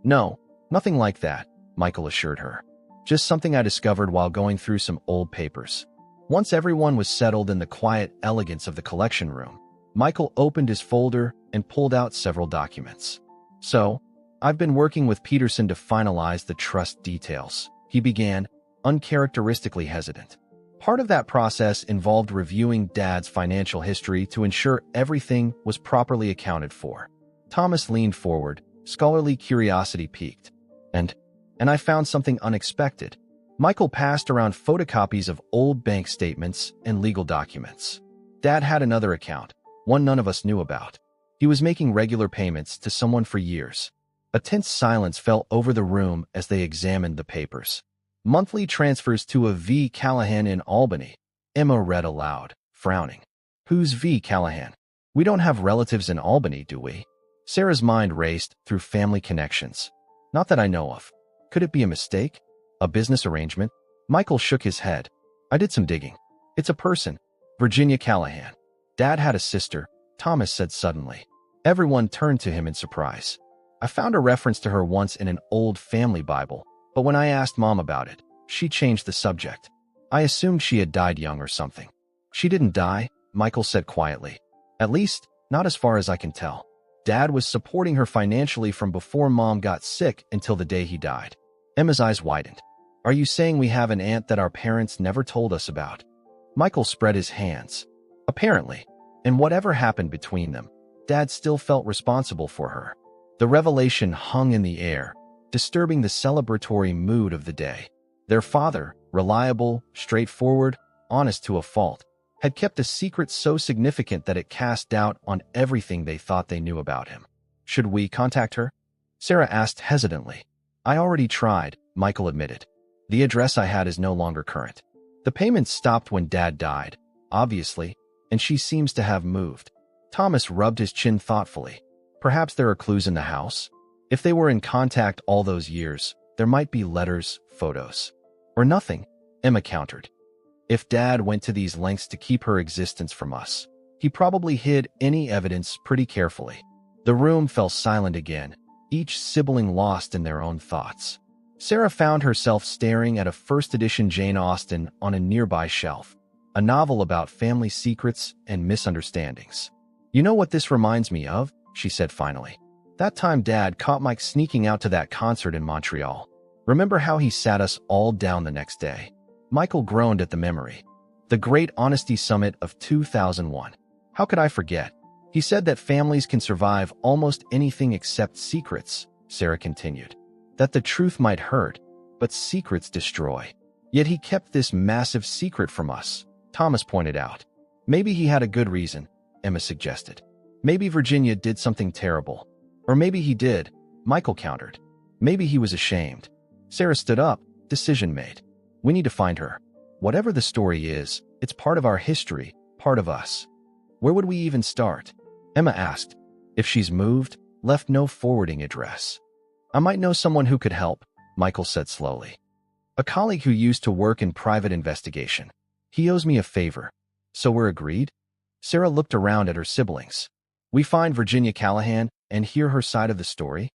A: "No, nothing like that," Michael assured her. "Just something I discovered while going through some old papers." Once everyone was settled in the quiet elegance of the collection room, Michael opened his folder and pulled out several documents. "So, I've been working with Peterson to finalize the trust details," he began, uncharacteristically hesitant. Part of that process involved reviewing Dad's financial history to ensure everything was properly accounted for. Thomas leaned forward, scholarly curiosity piqued. And I found something unexpected." Michael passed around photocopies of old bank statements and legal documents. "Dad had another account, one none of us knew about. He was making regular payments to someone for years." A tense silence fell over the room as they examined the papers. "Monthly transfers to a V. Callahan in Albany," Emma read aloud, frowning. "Who's V. Callahan? We don't have relatives in Albany, do we?" Sarah's mind raced through family connections. "Not that I know of. Could it be a mistake? A business arrangement?" Michael shook his head. "I did some digging. It's a person. Virginia Callahan. Dad had a sister," Thomas said suddenly. Everyone turned to him in surprise. "I found a reference to her once in an old family Bible, but when I asked Mom about it, she changed the subject. I assumed she had died young or something." "She didn't die," Michael said quietly. "At least, not as far as I can tell. Dad was supporting her financially from before Mom got sick until the day he died." Emma's eyes widened. "Are you saying we have an aunt that our parents never told us about?" Michael spread his hands. "Apparently. And whatever happened between them, Dad still felt responsible for her." The revelation hung in the air, disturbing the celebratory mood of the day. Their father, reliable, straightforward, honest to a fault, had kept a secret so significant that it cast doubt on everything they thought they knew about him. "Should we contact her?" Sarah asked hesitantly. "I already tried," Michael admitted. "The address I had is no longer current. The payments stopped when Dad died, obviously, and she seems to have moved." Thomas rubbed his chin thoughtfully. "Perhaps there are clues in the house? If they were in contact all those years, there might be letters, photos." "Or nothing," Emma countered. "If Dad went to these lengths to keep her existence from us, he probably hid any evidence pretty carefully." The room fell silent again, each sibling lost in their own thoughts. Sarah found herself staring at a first-edition Jane Austen on a nearby shelf, a novel about family secrets and misunderstandings. "You know what this reminds me of?" she said finally. "That time Dad caught Mike sneaking out to that concert in Montreal. Remember how he sat us all down the next day?" Michael groaned at the memory. "The Great Honesty Summit of 2001. How could I forget? He said that families can survive almost anything except secrets," Sarah continued. "That the truth might hurt, but secrets destroy. Yet he kept this massive secret from us," Thomas pointed out. "Maybe he had a good reason," Emma suggested. "Maybe Virginia did something terrible. Or maybe he did," Michael countered. "Maybe he was ashamed." Sarah stood up, decision made. "We need to find her. Whatever the story is, it's part of our history, part of us." "Where would we even start?" Emma asked. "If she's moved, left no forwarding address." "I might know someone who could help," Michael said slowly. "A colleague who used to work in private investigation. He owes me a favor." "So we're agreed?" Sarah looked around at her siblings. "We find Virginia Callahan and hear her side of the story?"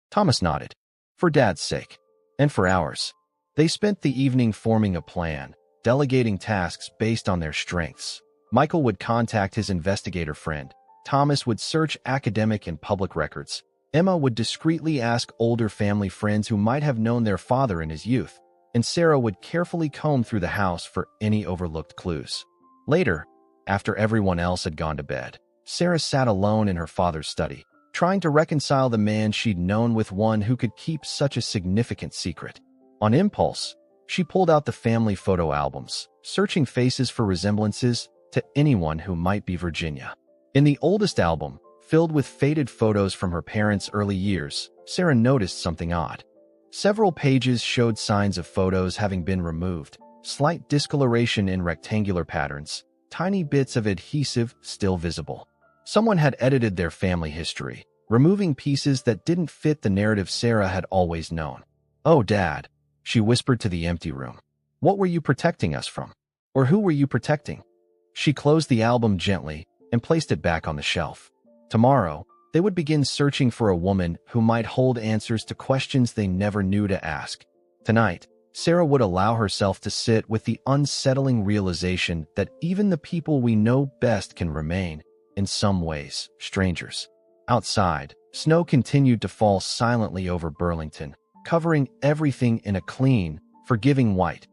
A: Thomas nodded. "For Dad's sake. And for ours." They spent the evening forming a plan, delegating tasks based on their strengths. Michael would contact his investigator friend. Thomas would search academic and public records. Emma would discreetly ask older family friends who might have known their father in his youth, and Sarah would carefully comb through the house for any overlooked clues. Later, after everyone else had gone to bed, Sarah sat alone in her father's study, trying to reconcile the man she'd known with one who could keep such a significant secret. On impulse, she pulled out the family photo albums, searching faces for resemblances to anyone who might be Virginia. In the oldest album, filled with faded photos from her parents' early years, Sarah noticed something odd. Several pages showed signs of photos having been removed, slight discoloration in rectangular patterns, tiny bits of adhesive still visible. Someone had edited their family history, removing pieces that didn't fit the narrative Sarah had always known. "Oh, Dad," she whispered to the empty room. "What were you protecting us from? Or who were you protecting?" She closed the album gently and placed it back on the shelf. Tomorrow, they would begin searching for a woman who might hold answers to questions they never knew to ask. Tonight, Sarah would allow herself to sit with the unsettling realization that even the people we know best can remain, in some ways, strangers. Outside, snow continued to fall silently over Burlington, covering everything in a clean, forgiving white.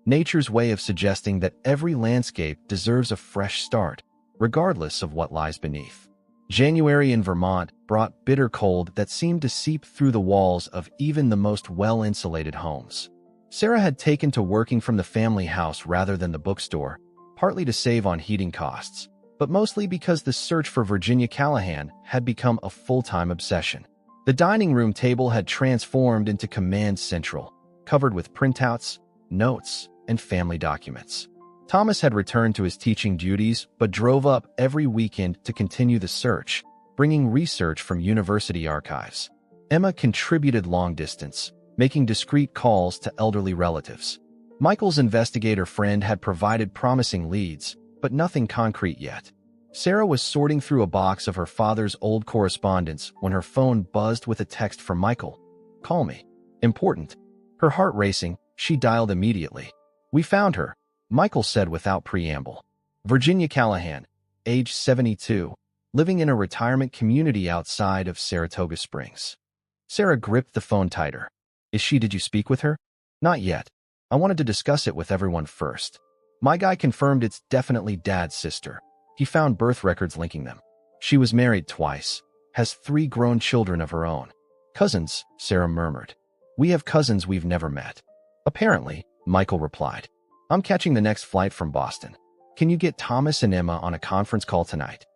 A: Nature's way of suggesting that every landscape deserves a fresh start, regardless of what lies beneath. January in Vermont brought bitter cold that seemed to seep through the walls of even the most well-insulated homes. Sarah had taken to working from the family house rather than the bookstore, partly to save on heating costs, but mostly because the search for Virginia Callahan had become a full-time obsession. The dining room table had transformed into command central, covered with printouts, notes, and family documents. Thomas had returned to his teaching duties but drove up every weekend to continue the search, bringing research from university archives. Emma contributed long distance, making discreet calls to elderly relatives. Michael's investigator friend had provided promising leads, but nothing concrete yet. Sarah was sorting through a box of her father's old correspondence when her phone buzzed with a text from Michael. "Call me. Important." Her heart racing, she dialed immediately. "We found her," Michael said without preamble. "Virginia Callahan, age 72, living in a retirement community outside of Saratoga Springs." Sarah gripped the phone tighter. Did you speak with her?" "Not yet. I wanted to discuss it with everyone first." "My guy confirmed it's definitely Dad's sister. He found birth records linking them. She was married twice, has 3 grown children of her own." "Cousins," Sarah murmured. "We have cousins we've never met." "Apparently," Michael replied. "I'm catching the next flight from Boston. Can you get Thomas and Emma on a conference call tonight?"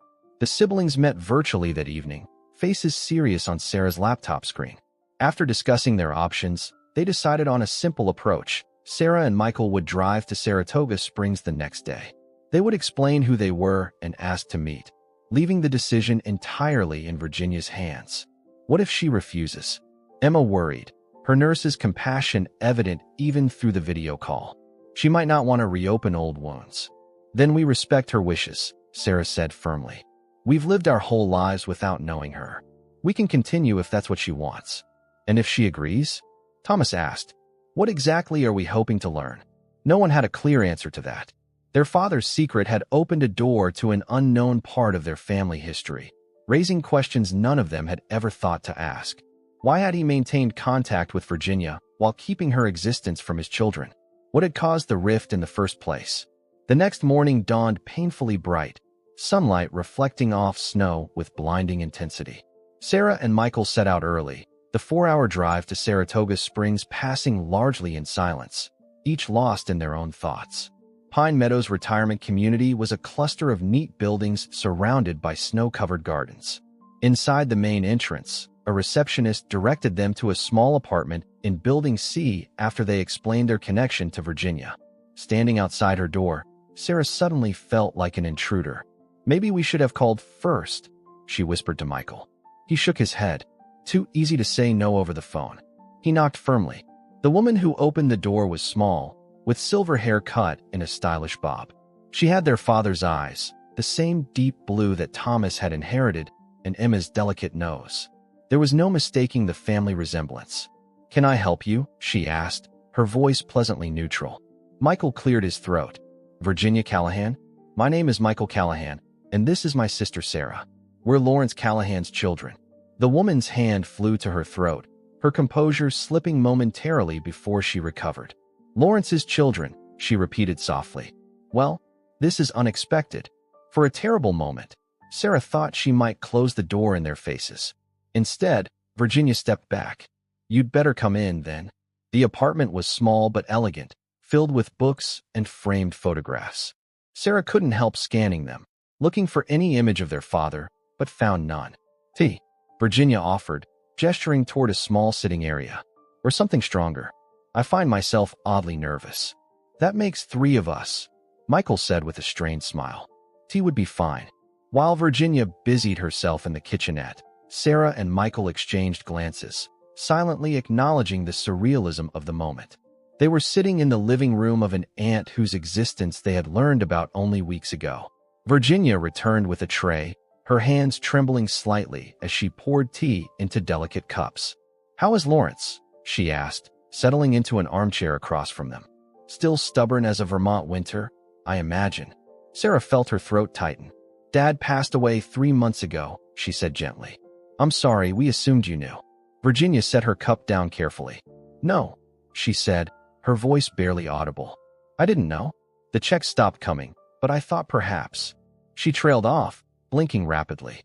A: The siblings met virtually that evening, faces serious on Sarah's laptop screen. After discussing their options, they decided on a simple approach. Sarah and Michael would drive to Saratoga Springs the next day. They would explain who they were and ask to meet, leaving the decision entirely in Virginia's hands. What if she refuses? Emma worried, her nurse's compassion evident even through the video call. She might not want to reopen old wounds. "Then we respect her wishes," Sarah said firmly. "We've lived our whole lives without knowing her. We can continue if that's what she wants." "And if she agrees?" Thomas asked. "What exactly are we hoping to learn?" No one had a clear answer to that. Their father's secret had opened a door to an unknown part of their family history, raising questions none of them had ever thought to ask. Why had he maintained contact with Virginia while keeping her existence from his children? What had caused the rift in the first place? The next morning dawned painfully bright, sunlight reflecting off snow with blinding intensity. Sarah and Michael set out early, the 4-hour drive to Saratoga Springs passing largely in silence, each lost in their own thoughts. Pine Meadows Retirement Community was a cluster of neat buildings surrounded by snow-covered gardens. Inside the main entrance, a receptionist directed them to a small apartment in Building C after they explained their connection to Virginia. Standing outside her door, Sarah suddenly felt like an intruder. "Maybe we should have called first," she whispered to Michael. He shook his head. Too easy to say no over the phone. He knocked firmly. The woman who opened the door was small, with silver hair cut in a stylish bob. She had their father's eyes, the same deep blue that Thomas had inherited, and Emma's delicate nose. There was no mistaking the family resemblance. "Can I help you?" she asked, her voice pleasantly neutral. Michael cleared his throat. "Virginia Callahan? My name is Michael Callahan, and this is my sister Sarah. We're Lawrence Callahan's children." The woman's hand flew to her throat, her composure slipping momentarily before she recovered. "Lawrence's children," she repeated softly. "Well, this is unexpected." For a terrible moment, Sarah thought she might close the door in their faces. Instead, Virginia stepped back. You'd better come in, then. The apartment was small but elegant, filled with books and framed photographs. Sarah couldn't help scanning them, looking for any image of their father, but found none. Tea, Virginia offered, gesturing toward a small sitting area. Or something stronger. I find myself oddly nervous. That makes 3 of us, Michael said with a strained smile. Tea would be fine. While Virginia busied herself in the kitchenette, Sarah and Michael exchanged glances, silently acknowledging the surrealism of the moment. They were sitting in the living room of an aunt whose existence they had learned about only weeks ago. Virginia returned with a tray, her hands trembling slightly as she poured tea into delicate cups. "How is Lawrence?" she asked, settling into an armchair across from them. "Still stubborn as a Vermont winter, I imagine." Sarah felt her throat tighten. "Dad passed away 3 months ago," she said gently. "I'm sorry, we assumed you knew." Virginia set her cup down carefully. "No," she said, her voice barely audible. "I didn't know. The checks stopped coming, but I thought perhaps." She trailed off, blinking rapidly.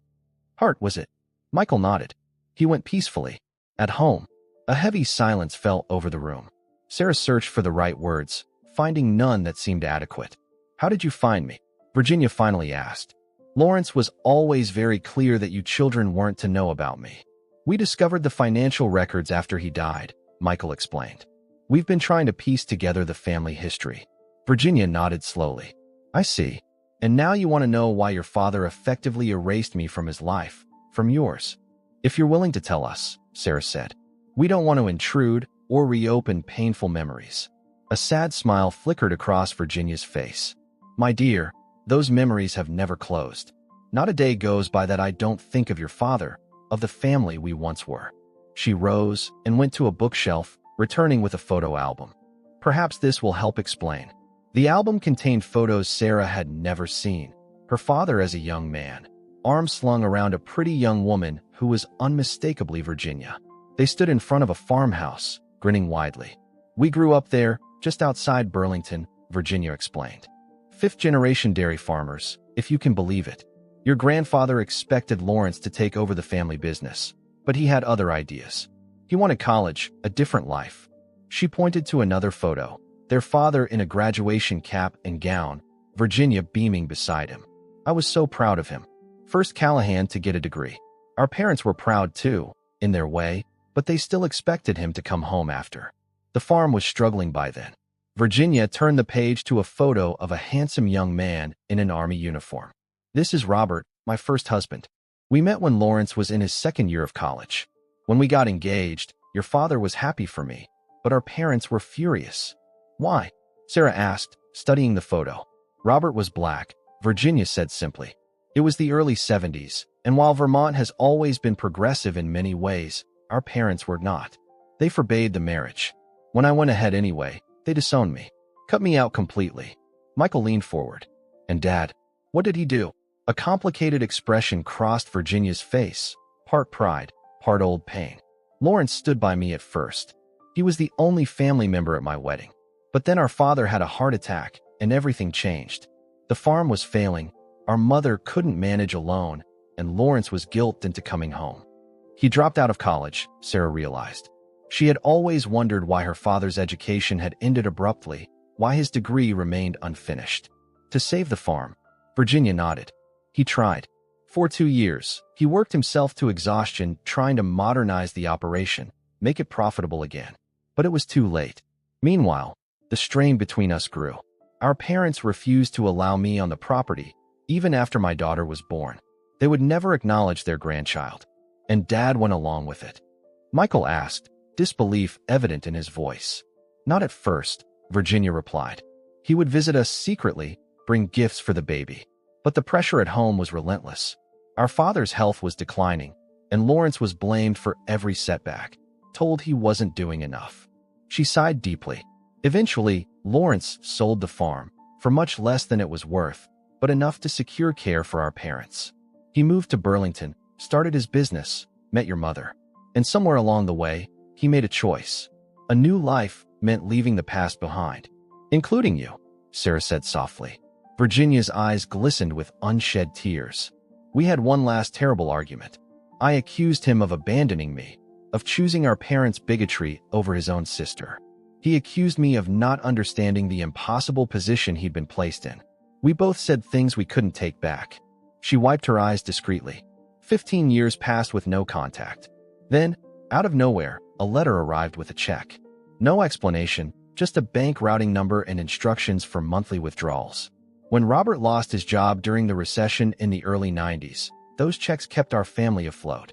A: "Hart, was it?" Michael nodded. He went peacefully. "At home." A heavy silence fell over the room. Sarah searched for the right words, finding none that seemed adequate. "How did you find me?" Virginia finally asked. "Lawrence was always very clear that you children weren't to know about me. We discovered the financial records after he died," Michael explained. "We've been trying to piece together the family history." Virginia nodded slowly. "I see. And now you want to know why your father effectively erased me from his life, from yours. If you're willing to tell us," Sarah said. "We don't want to intrude or reopen painful memories." A sad smile flickered across Virginia's face. "My dear, those memories have never closed. Not a day goes by that I don't think of your father, of the family we once were." She rose and went to a bookshelf, returning with a photo album. "Perhaps this will help explain." The album contained photos Sarah had never seen. Her father as a young man, arms slung around a pretty young woman who was unmistakably Virginia. They stood in front of a farmhouse, grinning widely. "We grew up there, just outside Burlington," Virginia explained. "Fifth-generation dairy farmers, if you can believe it. Your grandfather expected Lawrence to take over the family business, but he had other ideas. He wanted college, a different life." She pointed to another photo, their father in a graduation cap and gown, Virginia beaming beside him. "I was so proud of him. First Callahan to get a degree. Our parents were proud too, in their way, but they still expected him to come home after. The farm was struggling by then." Virginia turned the page to a photo of a handsome young man in an army uniform. "This is Robert, my first husband. We met when Lawrence was in his 2nd year of college. When we got engaged, your father was happy for me, but our parents were furious." "Why?" Sarah asked, studying the photo. "Robert was black," Virginia said simply. "It was the early 70s, and while Vermont has always been progressive in many ways, our parents were not. They forbade the marriage. When I went ahead anyway, they disowned me, cut me out completely." Michael leaned forward. "And Dad, what did he do?" A complicated expression crossed Virginia's face, part pride, part old pain. "Lawrence stood by me at first. He was the only family member at my wedding. But then our father had a heart attack, and everything changed. The farm was failing, our mother couldn't manage alone, and Lawrence was guilted into coming home. He dropped out of college," Sarah realized. She had always wondered why her father's education had ended abruptly, why his degree remained unfinished. "To save the farm." Virginia nodded. "He tried. For 2 years, he worked himself to exhaustion trying to modernize the operation, make it profitable again. But it was too late. Meanwhile, the strain between us grew. Our parents refused to allow me on the property, even after my daughter was born. They would never acknowledge their grandchild. And Dad went along with it." Michael asked, disbelief evident in his voice. "Not at first," Virginia replied. "He would visit us secretly, bring gifts for the baby. But the pressure at home was relentless. Our father's health was declining, and Lawrence was blamed for every setback, told he wasn't doing enough." She sighed deeply. Eventually, Lawrence sold the farm, for much less than it was worth, but enough to secure care for our parents. He moved to Burlington, started his business, met your mother. And somewhere along the way, he made a choice. A new life meant leaving the past behind. "Including you," Sarah said softly. Virginia's eyes glistened with unshed tears. "We had one last terrible argument. I accused him of abandoning me, of choosing our parents' bigotry over his own sister. He accused me of not understanding the impossible position he'd been placed in. We both said things we couldn't take back. She wiped her eyes discreetly. 15 years passed with no contact. Then, out of nowhere, a letter arrived with a check. No explanation, just a bank routing number and instructions for monthly withdrawals. When Robert lost his job during the recession in the early 90s, those checks kept our family afloat.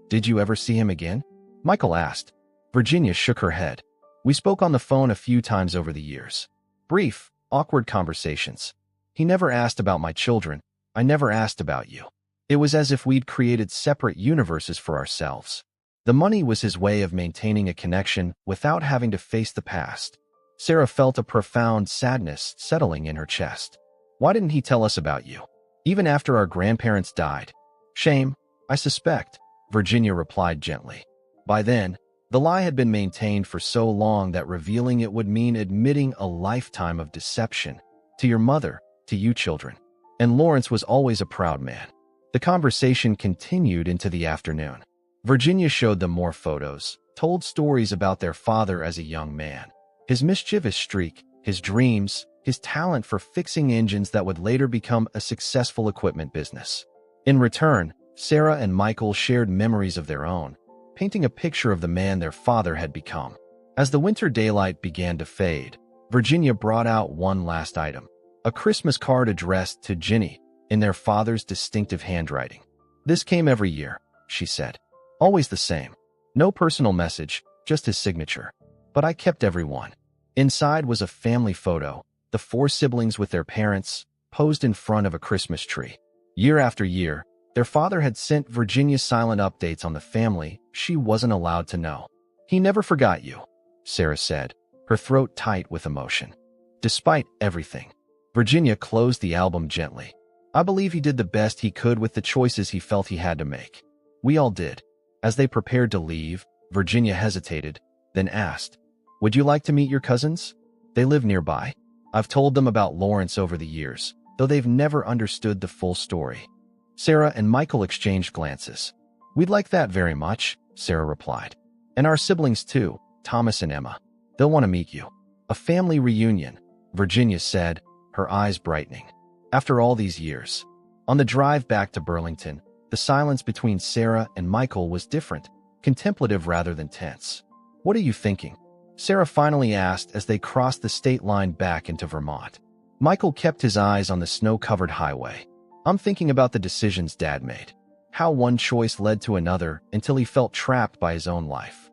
A: Did you ever see him again? Michael asked. Virginia shook her head. We spoke on the phone a few times over the years. Brief, awkward conversations. He never asked about my children. I never asked about you. It was as if we'd created separate universes for ourselves. The money was his way of maintaining a connection without having to face the past. Sarah felt a profound sadness settling in her chest. Why didn't he tell us about you? Even after our grandparents died. Shame, I suspect, Virginia replied gently. By then, the lie had been maintained for so long that revealing it would mean admitting a lifetime of deception. To your mother, to you children. And Lawrence was always a proud man. The conversation continued into the afternoon. Virginia showed them more photos, told stories about their father as a young man. His mischievous streak, his dreams, his talent for fixing engines that would later become a successful equipment business. In return, Sarah and Michael shared memories of their own, painting a picture of the man their father had become. As the winter daylight began to fade, Virginia brought out one last item, a Christmas card addressed to Ginny in their father's distinctive handwriting. This came every year, she said. Always the same. No personal message, just his signature. But I kept every one. Inside was a family photo, the 4 siblings with their parents, posed in front of a Christmas tree. Year after year, their father had sent Virginia silent updates on the family she wasn't allowed to know. He never forgot you, Sarah said, her throat tight with emotion. Despite everything, Virginia closed the album gently. I believe he did the best he could with the choices he felt he had to make. We all did. As they prepared to leave, Virginia hesitated, then asked, Would you like to meet your cousins? They live nearby. I've told them about Lawrence over the years, though they've never understood the full story. Sarah and Michael exchanged glances. We'd like that very much, Sarah replied. And our siblings too, Thomas and Emma. They'll want to meet you. A family reunion, Virginia said, her eyes brightening. After all these years. On the drive back to Burlington, the silence between Sarah and Michael was different, contemplative rather than tense. What are you thinking? Sarah finally asked as they crossed the state line back into Vermont. Michael kept his eyes on the snow-covered highway. I'm thinking about the decisions Dad made. How one choice led to another until he felt trapped by his own life.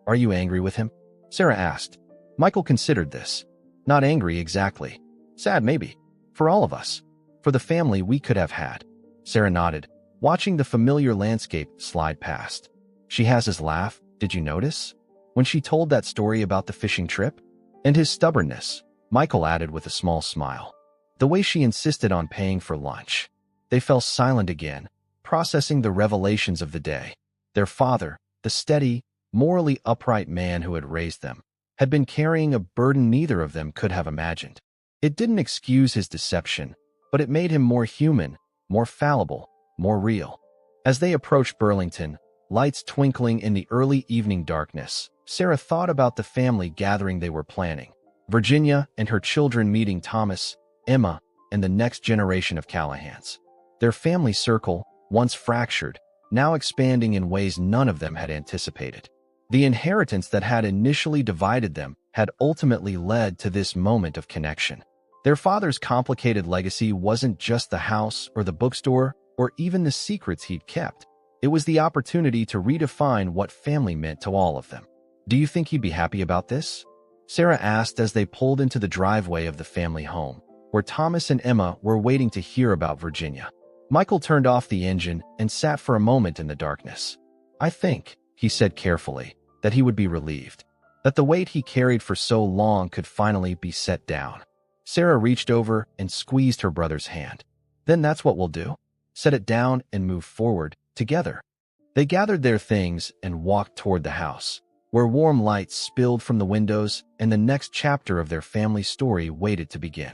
A: Are you angry with him? Sarah asked. Michael considered this. Not angry exactly. Sad maybe. For all of us. For the family we could have had. Sarah nodded, watching the familiar landscape slide past. She has his laugh, did you notice? When she told that story about the fishing trip? And his stubbornness, Michael added with a small smile. The way she insisted on paying for lunch. They fell silent again, processing the revelations of the day. Their father, the steady, morally upright man who had raised them, had been carrying a burden neither of them could have imagined. It didn't excuse his deception, but it made him more human, more fallible, more real. As they approached Burlington, lights twinkling in the early evening darkness, Sarah thought about the family gathering they were planning. Virginia and her children meeting Thomas, Emma, and the next generation of Callahans. Their family circle, once fractured, now expanding in ways none of them had anticipated. The inheritance that had initially divided them had ultimately led to this moment of connection. Their father's complicated legacy wasn't just the house or the bookstore or even the secrets he'd kept. It was the opportunity to redefine what family meant to all of them. Do you think he'd be happy about this? Sarah asked as they pulled into the driveway of the family home, where Thomas and Emma were waiting to hear about Virginia. Michael turned off the engine and sat for a moment in the darkness. I think, he said carefully, that he would be relieved. That the weight he carried for so long could finally be set down. Sarah reached over and squeezed her brother's hand. Then that's what we'll do. Set it down and move forward, together. They gathered their things and walked toward the house, where warm lights spilled from the windows and the next chapter of their family story waited to begin.